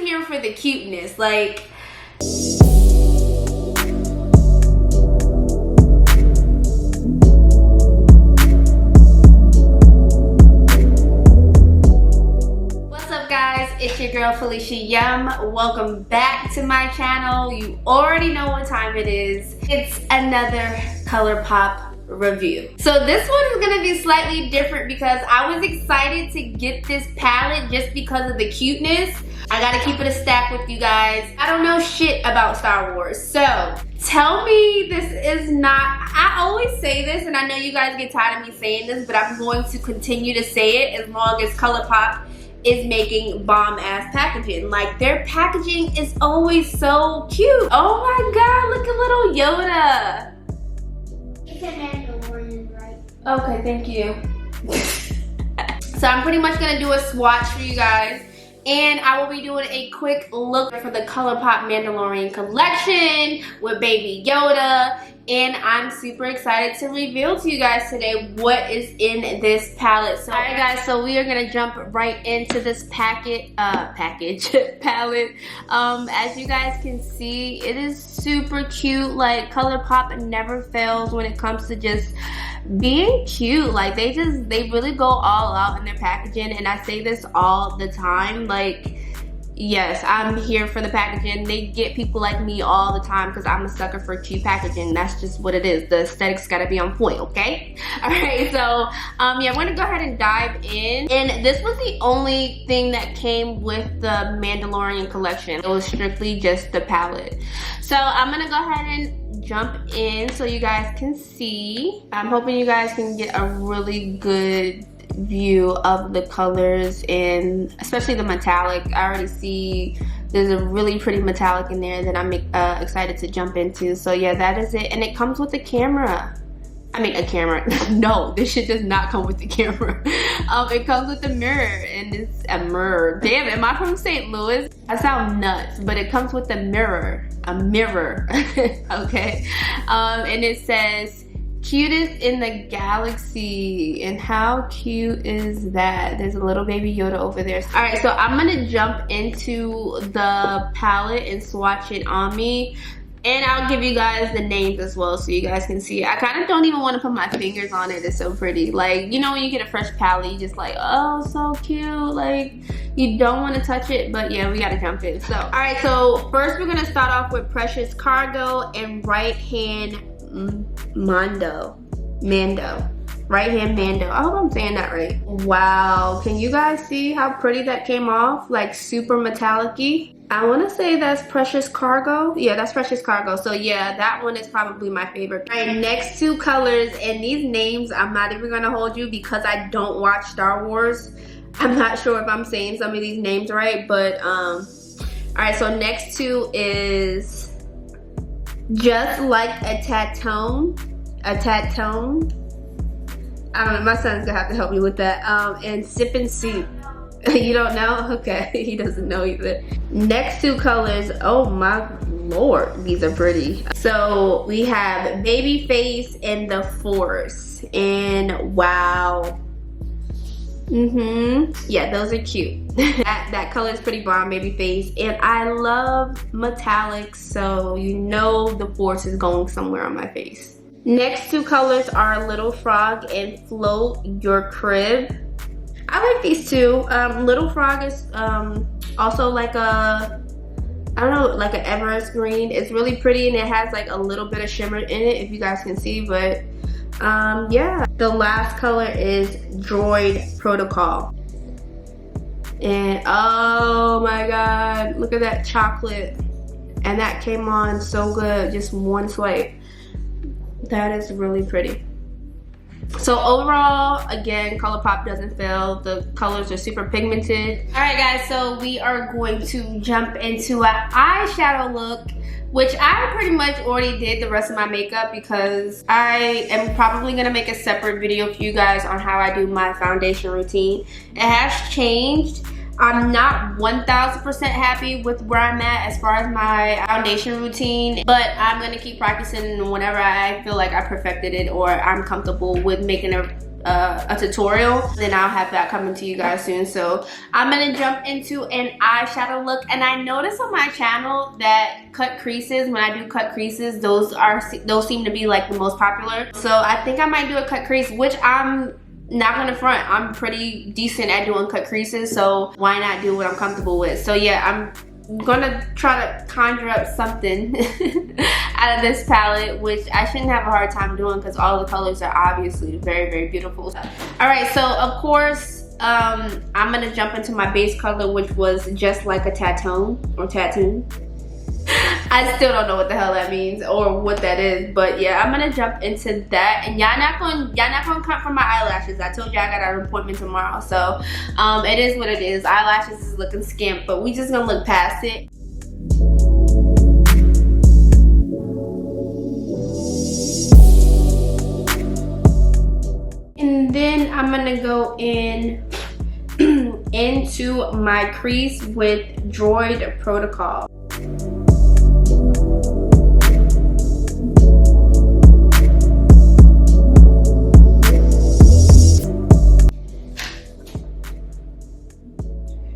here for the cuteness. Like, what's up guys, it's your girl Feliciayumm. Welcome back to my channel. You already know what time it is. It's another Colourpop review. So this one is gonna be slightly different because I was excited to get this palette just because of the cuteness. I gotta keep it a stack with you guys. I don't know shit about Star Wars, so tell me this is not, I always say this and I know you guys get tired of me saying this, but I'm going to continue to say it as long as Colourpop is making bomb ass packaging. Like, their packaging is always so cute. Oh my god, look at little Yoda. It's a Mandalorian, right? Okay, thank you. So I'm pretty much gonna do a swatch for you guys, and I will be doing a quick look for the Colourpop Mandalorian collection with baby Yoda, and I'm super excited to reveal to you guys today what is in this palette. So alright guys, so we are gonna jump right into this palette. As you guys can see, it is super cute. Like, Colourpop never fails when it comes to just being cute. Like, they really go all out in their packaging, and I say this all the time. Like, yes, I'm here for the packaging. They get people like me all the time because I'm a sucker for cute packaging. That's just what it is. The aesthetics gotta be on point, okay? All right, so yeah, I'm gonna go ahead and dive in. And this was the only thing that came with the Mandalorian collection. It was strictly just the palette. So I'm gonna go ahead and jump in so you guys can see. I'm hoping you guys can get a really good view of the colors, and especially the metallic. I already see there's a really pretty metallic in there that I'm excited to jump into. So yeah, that is it. And it comes with a camera. I mean, a camera. No, this shit does not come with the camera. It comes with a mirror, and it's a mirror. Damn, am I from St. Louis? I sound nuts, but it comes with a mirror. A mirror. Okay. And it says, cutest in the galaxy. And how cute is that? There's a little baby Yoda over there. All right, so I'm gonna jump into the palette and swatch it on me, and I'll give you guys the names as well so you guys can see it. I kind of don't even want to put my fingers on it. It's so pretty. Like, you know when you get a fresh palette, you just like, oh, so cute. Like, you don't want to touch it, but yeah, we gotta jump in. So all right, so first we're gonna start off with Precious Cargo and Right Hand Mando. Right Hand Mando. I hope I'm saying that right. Wow, can you guys see how pretty that came off? Like, super metallic-y. I want to say that's Precious Cargo. Yeah, that's Precious Cargo. So yeah, that one is probably my favorite. All right, next two colors, and these names I'm not even gonna hold you because I don't watch Star Wars. I'm not sure if I'm saying some of these names right, but all right, so next two is Just Like a Tatone. I don't know, my son's gonna have to help me with that. And Sip and Soup. You don't know? Okay, he doesn't know either. Next two colors, oh my lord, these are pretty. So we have Babyface and the Force, and wow. Yeah, those are cute. that color is pretty bomb, Babyface, and I love metallics, so you know the Force is going somewhere on my face. Next two colors are Little Frog and Float Your Crib. I like these two. Little Frog is also like a, I don't know, like an Everest green. It's really pretty, and it has like a little bit of shimmer in it, if you guys can see, but yeah. The last color is Droid Protocol. And oh my god, look at that chocolate. And that came on so good, just one swipe. That is really pretty. So overall, again, Colourpop doesn't fail. The colors are super pigmented. All right guys, so we are going to jump into an eyeshadow look, which I pretty much already did the rest of my makeup because I am probably gonna make a separate video for you guys on how I do my foundation routine. It has changed. I'm not 1000% happy with where I'm at as far as my foundation routine, but I'm gonna keep practicing whenever I feel like I perfected it or I'm comfortable with making a a tutorial. Then I'll have that coming to you guys soon. So I'm gonna jump into an eyeshadow look. And I noticed on my channel that cut creases, when I do cut creases, those seem to be like the most popular. So I think I might do a cut crease, which I'm not gonna front. I'm pretty decent at doing cut creases, so why not do what I'm comfortable with? So yeah, I'm gonna try to conjure up something out of this palette, which I shouldn't have a hard time doing because all the colors are obviously very, very beautiful. All right, so of course, I'm gonna jump into my base color, which was Just Like a Tattoo or Tattoo. I still don't know what the hell that means or what that is, but yeah, I'm gonna jump into that. And y'all not gonna cut from my eyelashes. I told you I got an appointment tomorrow, so it is what it is. Eyelashes is looking skimp, but we just gonna look past it. And then I'm gonna go in into my crease with Droid Protocol.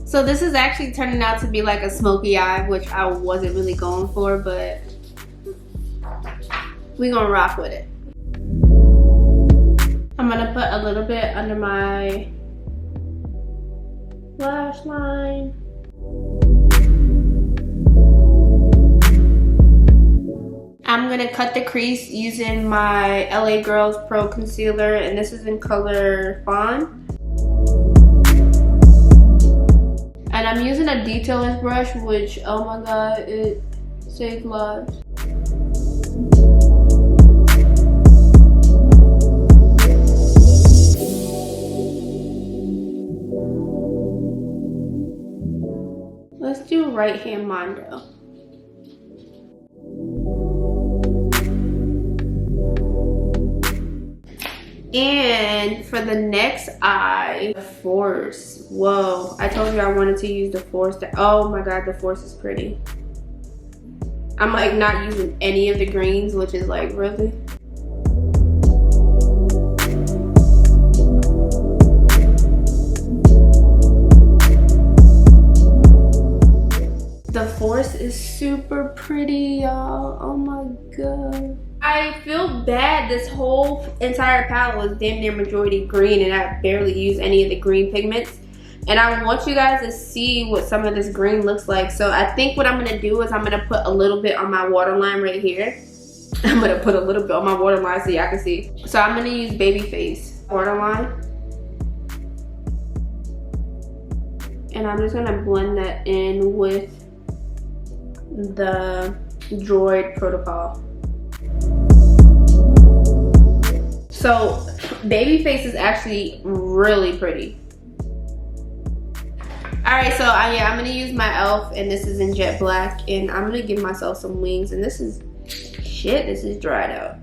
So this is actually turning out to be like a smoky eye, which I wasn't really going for, but we're gonna rock with it. I'm gonna put a little bit under my lash line. I'm gonna cut the crease using my LA Girls Pro Concealer, and this is in color Fawn. And I'm using a detailist brush, which, oh my god, it saves lives. Let's do right hand Mondo. And for the next eye, the Force. Whoa, I told you I wanted to use the Force. Oh my god, the Force is pretty. I'm like not using any of the greens, which is like, really? The Force is super pretty, y'all. Oh my god. I feel bad. This whole entire palette was damn near majority green, and I barely use any of the green pigments. And I want you guys to see what some of this green looks like. So I think what I'm gonna do is I'm gonna put a little bit on my waterline right here. I'm gonna put a little bit on my waterline so y'all can see. So I'm gonna use Babyface waterline. And I'm just gonna blend that in with the Droid Protocol. So Babyface is actually really pretty. Alright, so yeah, I'm gonna use my e.l.f. and this is in jet black, and I'm gonna give myself some wings, and this is shit, this is dried out.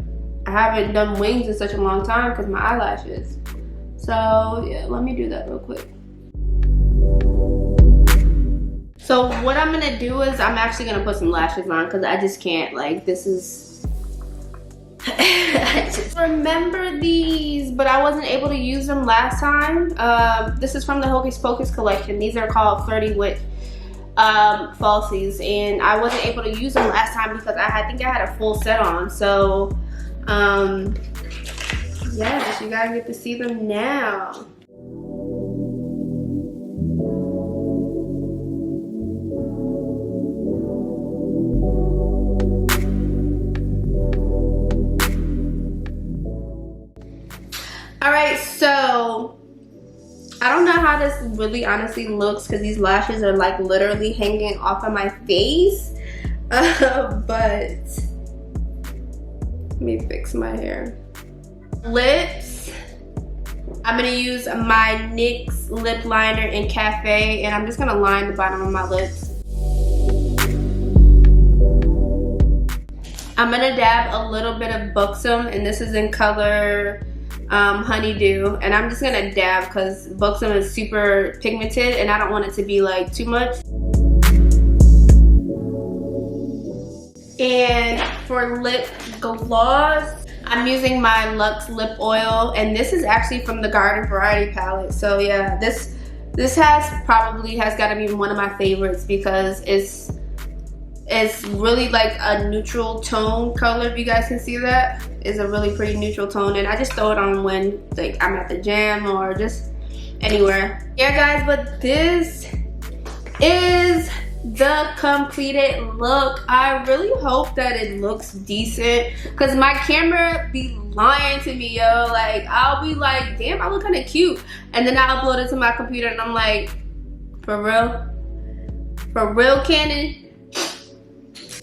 I haven't done wings in such a long time because my eyelashes. So yeah, let me do that real quick. So what I'm gonna do is I'm actually gonna put some lashes on because I just can't, like, this is I just remember these, but I wasn't able to use them last time. This is from the Hocus Pocus collection. These are called 30 Wit falsies, and I wasn't able to use them last time because I think I had a full set on. So yes, you guys get to see them now. Alright, so I don't know how this really honestly looks because these lashes are like literally hanging off of my face. But let me fix my hair. Lips. I'm gonna use my NYX lip liner in Cafe, and I'm just gonna line the bottom of my lips. I'm gonna dab a little bit of Buxom, and this is in color Honeydew, and I'm just gonna dab because Buxom is super pigmented and I don't want it to be like too much. And for lip gloss, I'm using my Luxe lip oil, and this is actually from the Garden Variety palette. So yeah, this probably has got to be one of my favorites because it's really like a neutral tone color. If you guys can see that, it's a really pretty neutral tone, and I just throw it on when like I'm at the gym or just anywhere. Yeah guys, but this is the completed look. I really hope that it looks decent because my camera be lying to me, yo. Like I'll be like, damn, I look kind of cute, and then I upload it to my computer and I'm like, for real Canon.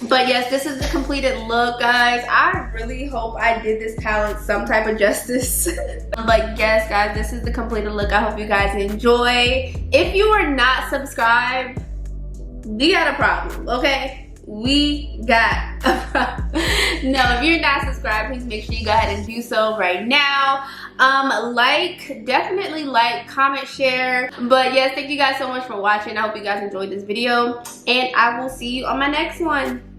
But yes, this is the completed look, guys. I really hope I did this palette some type of justice. But yes, guys, this is the completed look. I hope you guys enjoy. If you are not subscribed, we got a problem, okay? We got a problem. No, if you're not subscribed, please make sure you go ahead and do so right now. Definitely like, comment, share. But yes, thank you guys so much for watching. I hope you guys enjoyed this video, and I will see you on my next one.